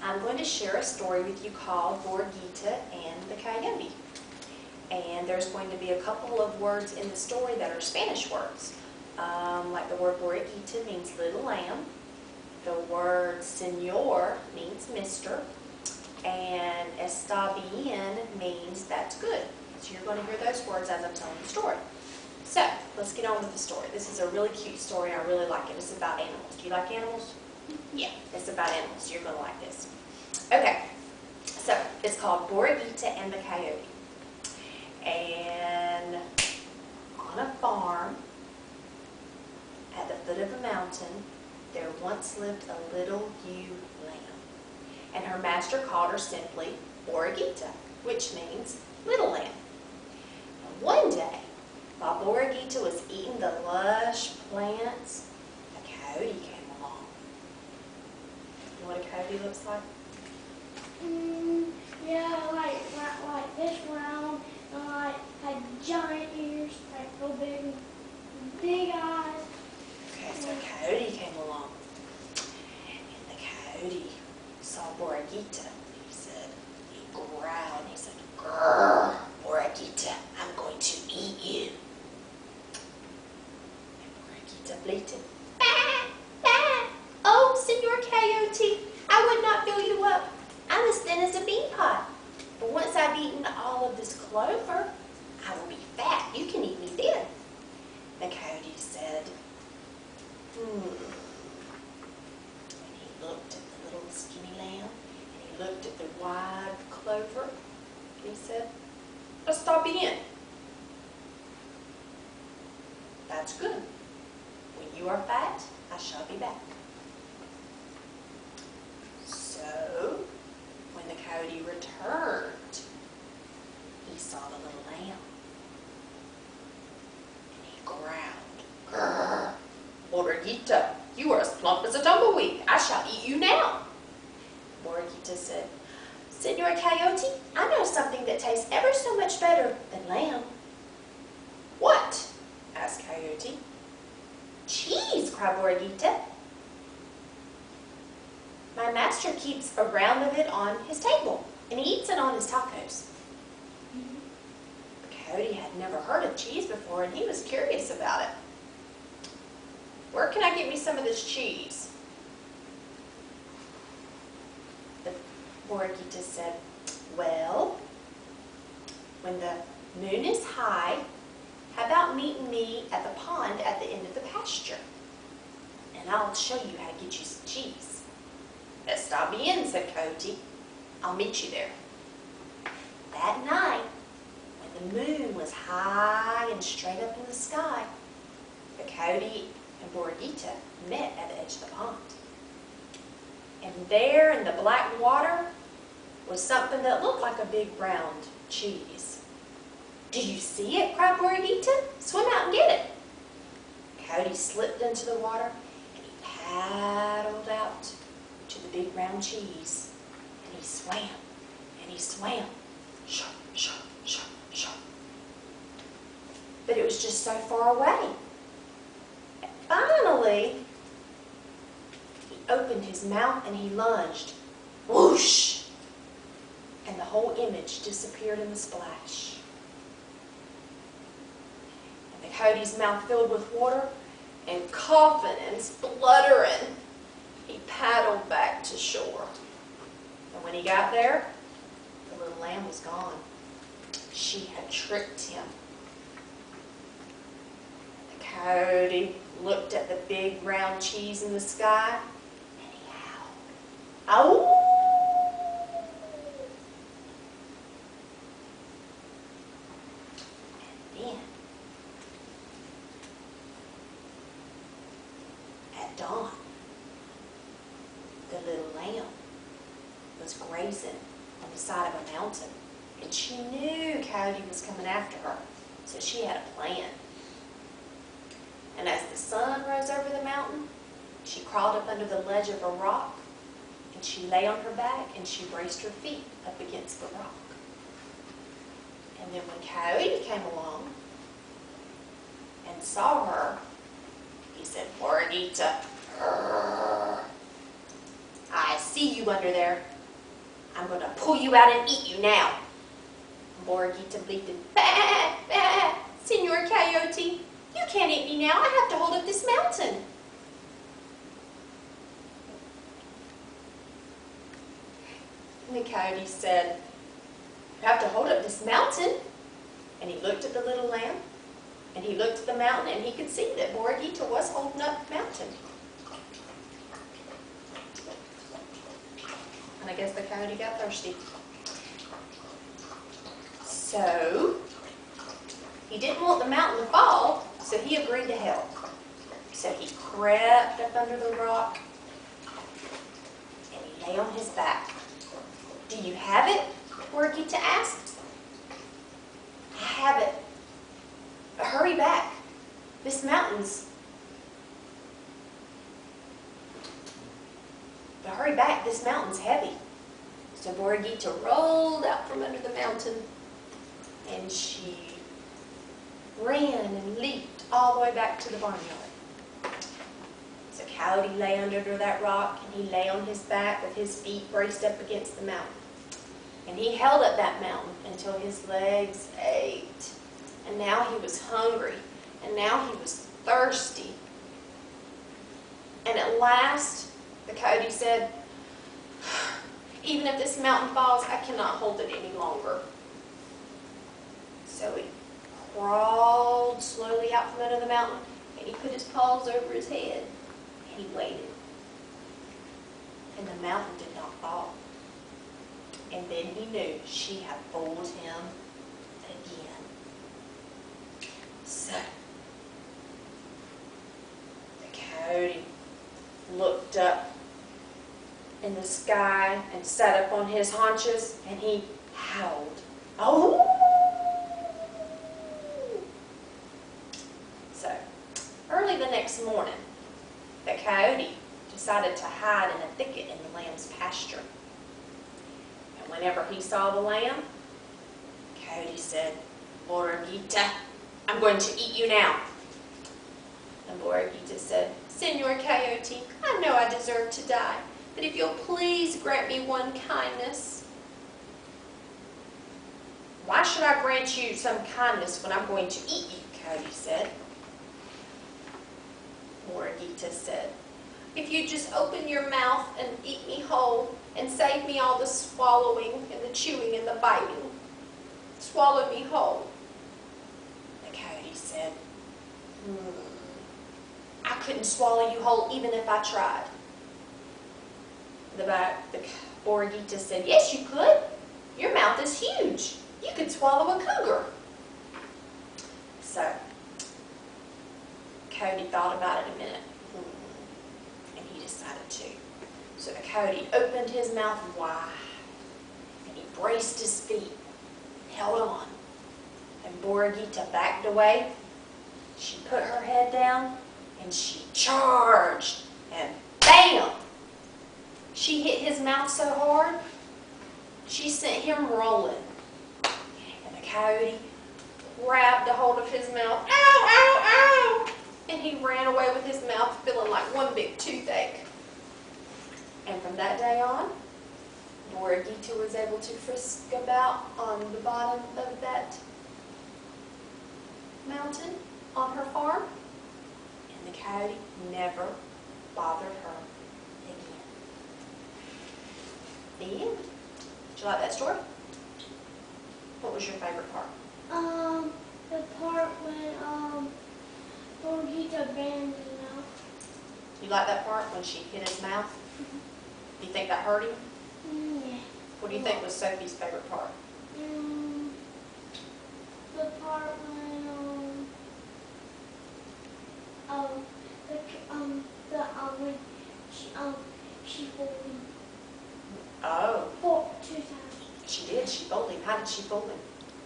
I'm going to share a story with you called Borreguita and the Coyote. And there's going to be a couple of words in the story that are Spanish words. Like the word Borreguita means little lamb. The word señor means mister. And está bien means that's good. So you're going to hear those words as I'm telling the story. So, let's get on with the story. This is a really cute story. I really like it. It's about animals. Do you like animals? Yeah, it's about animals. You're going to like this. Okay, so it's called Borreguita and the Coyote. And on a farm at the foot of a mountain, there once lived a little ewe lamb. And her master called her simply Borreguita, which means little lamb. And one day, while Borreguita was eating the lush plants, a coyote came along. You know what a coyote looks like? Yeah, like this round, and like had giant ears, like real big eyes. Okay, so a coyote came along. And the coyote saw Borreguita. He growled, he said, "Grrr, Borreguita, I'm going to eat you." And Borreguita bleated, "Bah, bah, oh, Senor Coyote, I would not fill you up. I'm as thin as a bean pod. But once I've eaten all of this clover, I will be fat. You can eat me then." The coyote said, And he looked at the little skinny lamb, and he looked at the wide clover, and he said, "Está bien. That's good. When you are fat, I shall be back." So, when the coyote returned, he saw the little lamb. And he growled, "Grrr, Borreguita, you are as plump as a tumbleweed. I shall eat you now." Borreguita said, "Senor Coyote, I know something that tastes ever so much better than lamb." "What?" asked Coyote. "Cheese," cried Borreguita. "My master keeps a round of it on his table, and he eats it on his tacos." The coyote had never heard of cheese before, and he was curious about it. "Where can I get me some of this cheese?" The Borreguita said, "Well, when the moon is high, how about meeting me at the pond at the end of the pasture? And I'll show you how to get you some cheese." "Está bien," said Coyote. "I'll meet you there." That night, when the moon was high and straight up in the sky, the coyote and Borreguita met at the edge of the pond. And there in the black water was something that looked like a big round cheese. "Do you see it?" cried Borreguita. "Swim out and get it." Coyote slipped into the water and he paddled out to the big round cheese. And he swam and he swam. Sharp, sharp, sharp, sharp. But it was just so far away. Finally, he opened his mouth and he lunged. Whoosh! And the whole image disappeared in the splash. And the coyote's mouth filled with water, and coughing and spluttering, he paddled back to shore. And when he got there, the little lamb was gone. She had tricked him. The coyote looked at the big round cheese in the sky, and he howled. "Ow!" And then, at dawn, the little lamb was grazing on the side of a mountain, and she knew Coyote was coming after her, so she had a plan. And as the sun rose over the mountain, she crawled up under the ledge of a rock, and she lay on her back, and she braced her feet up against the rock. And then when Coyote came along and saw her, he said, "Borreguita, I see you under there. I'm going to pull you out and eat you now. Borreguita bleated, bah, bah, Senor Coyote, you can't eat me now. I have to hold up this mountain. And the coyote said, you have to hold up this mountain. And he looked at the little lamb, and he looked at the mountain, and he could see that Borreguita was holding up the mountain. And I guess the coyote got thirsty. So, he didn't want the mountain to fall, so he agreed to help. So he crept up under the rock, and he lay on his back. Do you have it? Borreguita asked. I have it. But hurry back. This mountain's... But hurry back, this mountain's heavy. So Borreguita rolled out from under the mountain, and she ran and leaped all the way back to the barnyard. So Coyote lay under that rock, and he lay on his back with his feet braced up against the mountain. And he held up that mountain until his legs ached. And now he was hungry. And now he was thirsty. And at last, the coyote said, even if this mountain falls, I cannot hold it any longer. So he crawled slowly out from under the mountain, and he put his paws over his head, and he waited. And the mountain did not fall. And then he knew she had fooled him again. So, the coyote looked up in the sky and sat up on his haunches, and he howled. Oh! So, early the next morning, the coyote decided to hide in a thicket in the lamb's pasture. And whenever he saw the lamb, Coyote said, Borreguita, I'm going to eat you now. And Borreguita said, Senor Coyote, I know I deserve to die, but if you'll please grant me one kindness. Why should I grant you some kindness when I'm going to eat you? Coyote said. Borreguita said, if you just open your mouth and eat me whole and save me all the swallowing and the chewing and the biting, swallow me whole. The coyote said, I couldn't swallow you whole even if I tried. The Borreguita said, yes, you could. Your mouth is huge. You could swallow a cougar. So, Coyote thought about it a minute, and he decided to. So the coyote opened his mouth wide, and he braced his feet, held on. And Borreguita backed away. She put her head down, and she charged, and bam! She hit his mouth so hard, she sent him rolling. And the coyote grabbed a hold of his mouth, ow, ow, ow! And he ran away with his mouth feeling like one big toothache. And from that day on, Borreguita was able to frisk about on the bottom of that mountain on her farm. And the coyote never bothered her again. The end. Did you like that story? What was your favorite part? The part when Borreguita banged his mouth. You like that part when she hit his mouth? Do you think that hurt him? Yeah. What do you think was Sophie's favorite part? The part when when she fooled him. Oh. 2 times. She did. She fooled him. How did she fool him?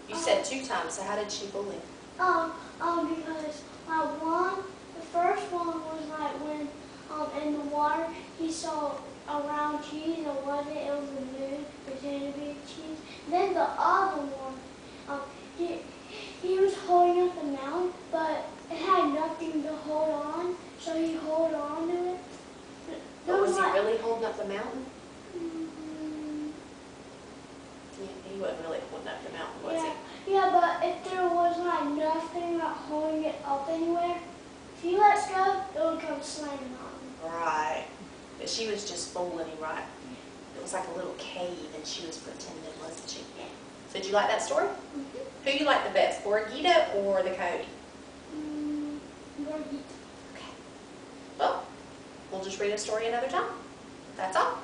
You said 2 times, so how did she fool him? Because the first one was like when in the water he saw a round cheese. It wasn't. It was a moon pretending to be a cheese. Then the other one, he was holding up the mountain, but it had nothing to hold on, so he held on to it. But was he really holding up the mountain? He wasn't really holding up the mountain, was he? Yeah, but if there was like nothing like holding it up anywhere, if you let go, it would come slamming on him. Right. But she was just fooling him, right? It was like a little cave and she was pretending, wasn't she? Yeah. So did you like that story? Who you like the best, Borreguita or the Coyote? Borreguita. Okay. Well, we'll just read a story another time. That's all.